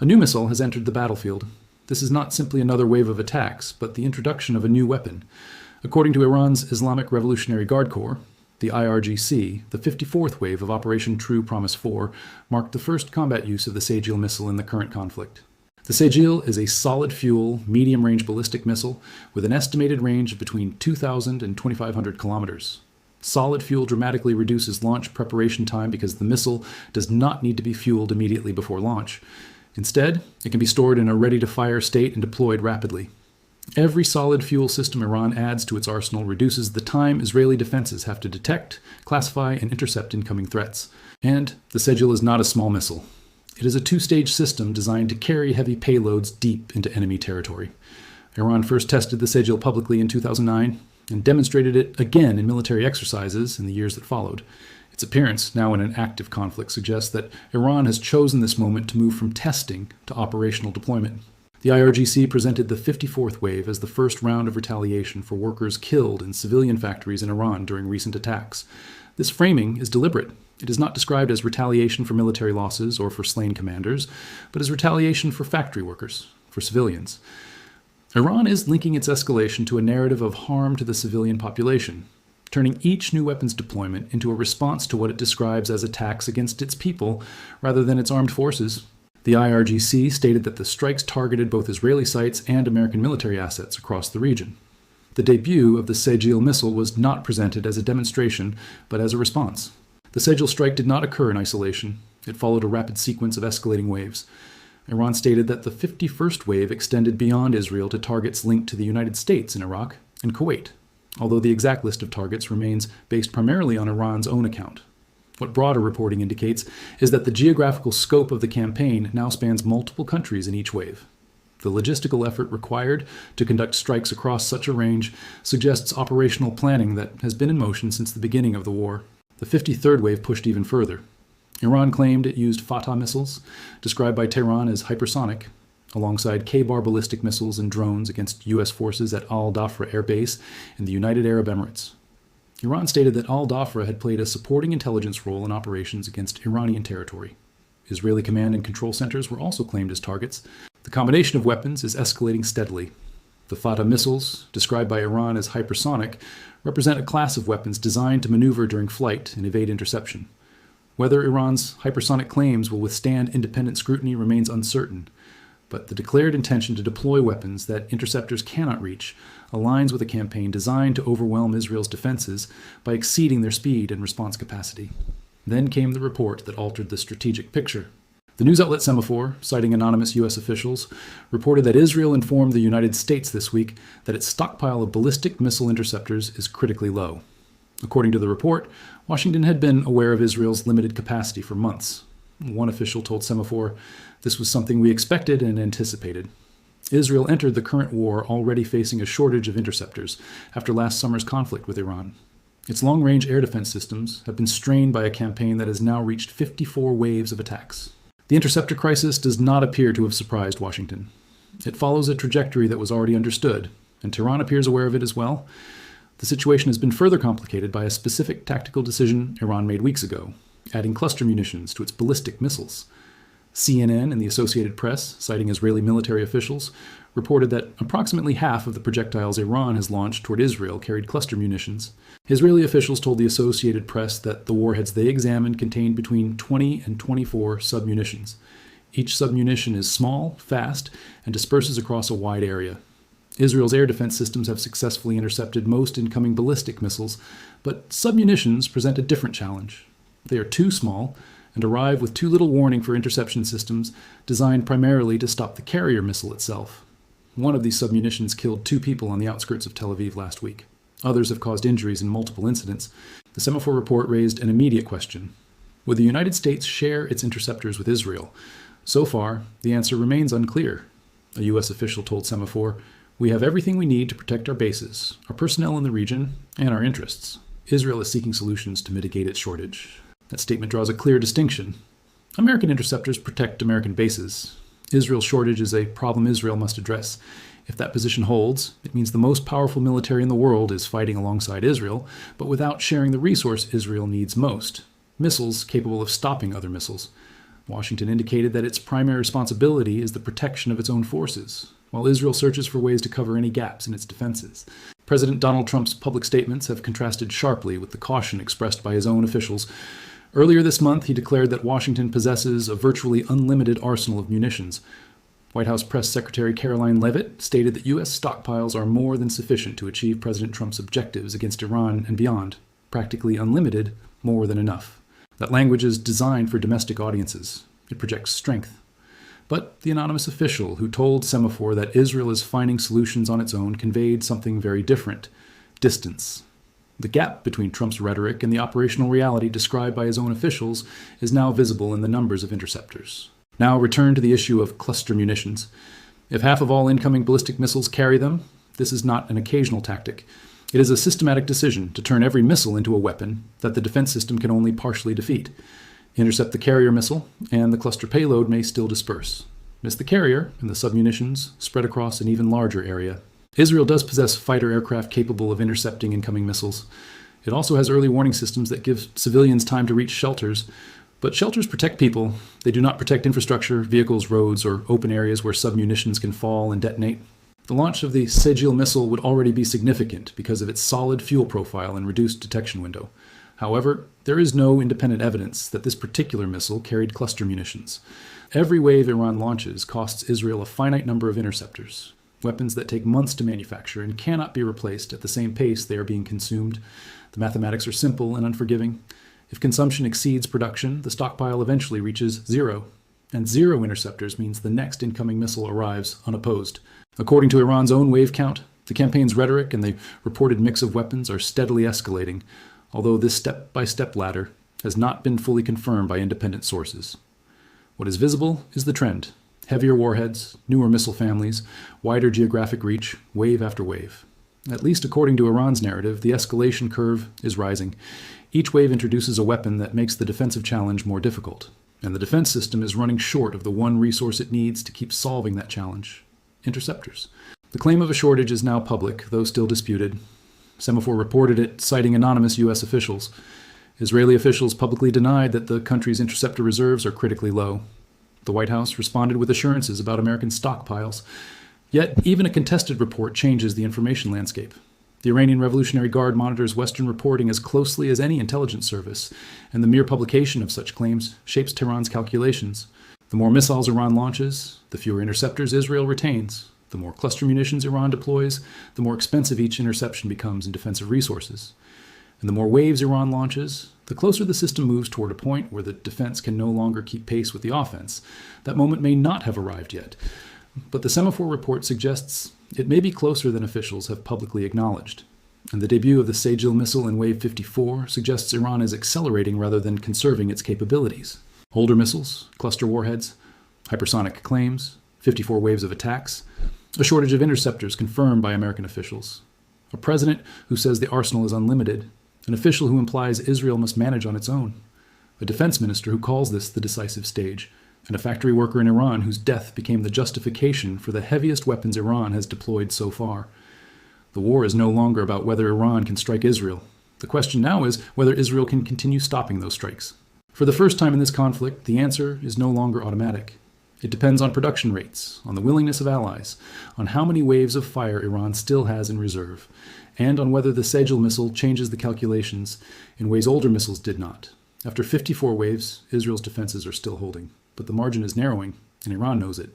A new missile has entered the battlefield. This is not simply another wave of attacks, but the introduction of a new weapon. According to Iran's Islamic Revolutionary Guard Corps, the IRGC, the 54th wave of Operation True Promise 4 marked the first combat use of the Sejjil missile in the current conflict. The Sejjil is a solid-fuel, medium-range ballistic missile with an estimated range of between 2,000 and 2,500 kilometers. Solid fuel dramatically reduces launch preparation time because the missile does not need to be fueled immediately before launch. Instead, it can be stored in a ready-to-fire state and deployed rapidly. Every solid fuel system Iran adds to its arsenal reduces the time Israeli defenses have to detect, classify, and intercept incoming threats. And the Sejjil is not a small missile. It is a two-stage system designed to carry heavy payloads deep into enemy territory. Iran first tested the Sejjil publicly in 2009 and demonstrated it again in military exercises in the years that followed. Its appearance, now in an active conflict, suggests that Iran has chosen this moment to move from testing to operational deployment. The IRGC presented the 54th wave as the first round of retaliation for workers killed in civilian factories in Iran during recent attacks. This framing is deliberate. It is not described as retaliation for military losses or for slain commanders, but as retaliation for factory workers, for civilians. Iran is linking its escalation to a narrative of harm to the civilian population, turning each new weapons deployment into a response to what it describes as attacks against its people rather than its armed forces. The IRGC stated that the strikes targeted both Israeli sites and American military assets across the region. The debut of the Sejjil missile was not presented as a demonstration, but as a response. The Sejjil strike did not occur in isolation. It followed a rapid sequence of escalating waves. Iran stated that the 51st wave extended beyond Israel to targets linked to the United States in Iraq and Kuwait, although the exact list of targets remains based primarily on Iran's own account. What broader reporting indicates is that the geographical scope of the campaign now spans multiple countries in each wave. The logistical effort required to conduct strikes across such a range suggests operational planning that has been in motion since the beginning of the war. The 53rd wave pushed even further. Iran claimed it used Fatah missiles, described by Tehran as hypersonic, alongside K-bar ballistic missiles and drones against U.S. forces at Al-Dhafra Air Base in the United Arab Emirates. Iran stated that Al-Dhafra had played a supporting intelligence role in operations against Iranian territory. Israeli command and control centers were also claimed as targets. The combination of weapons is escalating steadily. The Fatah missiles, described by Iran as hypersonic, represent a class of weapons designed to maneuver during flight and evade interception. Whether Iran's hypersonic claims will withstand independent scrutiny remains uncertain, but the declared intention to deploy weapons that interceptors cannot reach aligns with a campaign designed to overwhelm Israel's defenses by exceeding their speed and response capacity. Then came the report that altered the strategic picture. The news outlet Semaphore, citing anonymous U.S. officials, reported that Israel informed the United States this week that its stockpile of ballistic missile interceptors is critically low. According to the report, Washington had been aware of Israel's limited capacity for months. One official told Semaphore, "This was something we expected and anticipated." Israel entered the current war already facing a shortage of interceptors after last summer's conflict with Iran. Its long-range air defense systems have been strained by a campaign that has now reached 54 waves of attacks. The interceptor crisis does not appear to have surprised Washington. It follows a trajectory that was already understood, and Tehran appears aware of it as well. The situation has been further complicated by a specific tactical decision Iran made weeks ago, adding cluster munitions to its ballistic missiles. CNN and the Associated Press, citing Israeli military officials, reported that approximately half of the projectiles Iran has launched toward Israel carried cluster munitions. Israeli officials told the Associated Press that the warheads they examined contained between 20 and 24 submunitions. Each submunition is small, fast, and disperses across a wide area. Israel's air defense systems have successfully intercepted most incoming ballistic missiles, but submunitions present a different challenge. They are too small and arrive with too little warning for interception systems designed primarily to stop the carrier missile itself. One of these submunitions killed 2 people on the outskirts of Tel Aviv last week. Others have caused injuries in multiple incidents. The Semaphore report raised an immediate question. Would the United States share its interceptors with Israel? So far, the answer remains unclear. A U.S. official told Semaphore, "We have everything we need to protect our bases, our personnel in the region, and our interests. Israel is seeking solutions to mitigate its shortage." That statement draws a clear distinction. American interceptors protect American bases. Israel's shortage is a problem Israel must address. If that position holds, it means the most powerful military in the world is fighting alongside Israel, but without sharing the resource Israel needs most, missiles capable of stopping other missiles. Washington indicated that its primary responsibility is the protection of its own forces, while Israel searches for ways to cover any gaps in its defenses. President Donald Trump's public statements have contrasted sharply with the caution expressed by his own officials. Earlier this month, he declared that Washington possesses a virtually unlimited arsenal of munitions. White House Press Secretary Caroline Leavitt stated that U.S. stockpiles are more than sufficient to achieve President Trump's objectives against Iran and beyond. Practically unlimited, more than enough. That language is designed for domestic audiences. It projects strength. But the anonymous official who told Semaphore that Israel is finding solutions on its own conveyed something very different: distance. The gap between Trump's rhetoric and the operational reality described by his own officials is now visible in the numbers of interceptors. Now return to the issue of cluster munitions. If half of all incoming ballistic missiles carry them, this is not an occasional tactic. It is a systematic decision to turn every missile into a weapon that the defense system can only partially defeat. Intercept the carrier missile, and the cluster payload may still disperse. Miss the carrier, and the submunitions spread across an even larger area. Israel does possess fighter aircraft capable of intercepting incoming missiles. It also has early warning systems that give civilians time to reach shelters. But shelters protect people. They do not protect infrastructure, vehicles, roads, or open areas where submunitions can fall and detonate. The launch of the Sejjil missile would already be significant because of its solid fuel profile and reduced detection window. However, there is no independent evidence that this particular missile carried cluster munitions. Every wave Iran launches costs Israel a finite number of interceptors, weapons that take months to manufacture and cannot be replaced at the same pace they are being consumed. The mathematics are simple and unforgiving. If consumption exceeds production, the stockpile eventually reaches zero. And zero interceptors means the next incoming missile arrives unopposed. According to Iran's own wave count, the campaign's rhetoric and the reported mix of weapons are steadily escalating, although this step-by-step ladder has not been fully confirmed by independent sources. What is visible is the trend: heavier warheads, newer missile families, wider geographic reach, wave after wave. At least according to Iran's narrative, the escalation curve is rising. Each wave introduces a weapon that makes the defensive challenge more difficult, and the defense system is running short of the one resource it needs to keep solving that challenge: interceptors. The claim of a shortage is now public, though still disputed. Semaphore reported it, citing anonymous U.S. officials. Israeli officials publicly denied that the country's interceptor reserves are critically low. The White House responded with assurances about American stockpiles. Yet, even a contested report changes the information landscape. The Iranian Revolutionary Guard monitors Western reporting as closely as any intelligence service, and the mere publication of such claims shapes Tehran's calculations. The more missiles Iran launches, the fewer interceptors Israel retains. The more cluster munitions Iran deploys, the more expensive each interception becomes in defensive resources. And the more waves Iran launches, the closer the system moves toward a point where the defense can no longer keep pace with the offense. That moment may not have arrived yet, but the Semaphore report suggests it may be closer than officials have publicly acknowledged. And the debut of the Sejjil missile in Wave 54 suggests Iran is accelerating rather than conserving its capabilities. Older missiles, cluster warheads, hypersonic claims, 54 waves of attacks, a shortage of interceptors confirmed by American officials, a president who says the arsenal is unlimited, an official who implies Israel must manage on its own, a defense minister who calls this the decisive stage, and a factory worker in Iran whose death became the justification for the heaviest weapons Iran has deployed so far. The war is no longer about whether Iran can strike Israel. The question now is whether Israel can continue stopping those strikes. For the first time in this conflict, the answer is no longer automatic. It depends on production rates, on the willingness of allies, on how many waves of fire Iran still has in reserve, and on whether the Sejjil missile changes the calculations in ways older missiles did not. After 54 waves, Israel's defenses are still holding, but the margin is narrowing, and Iran knows it.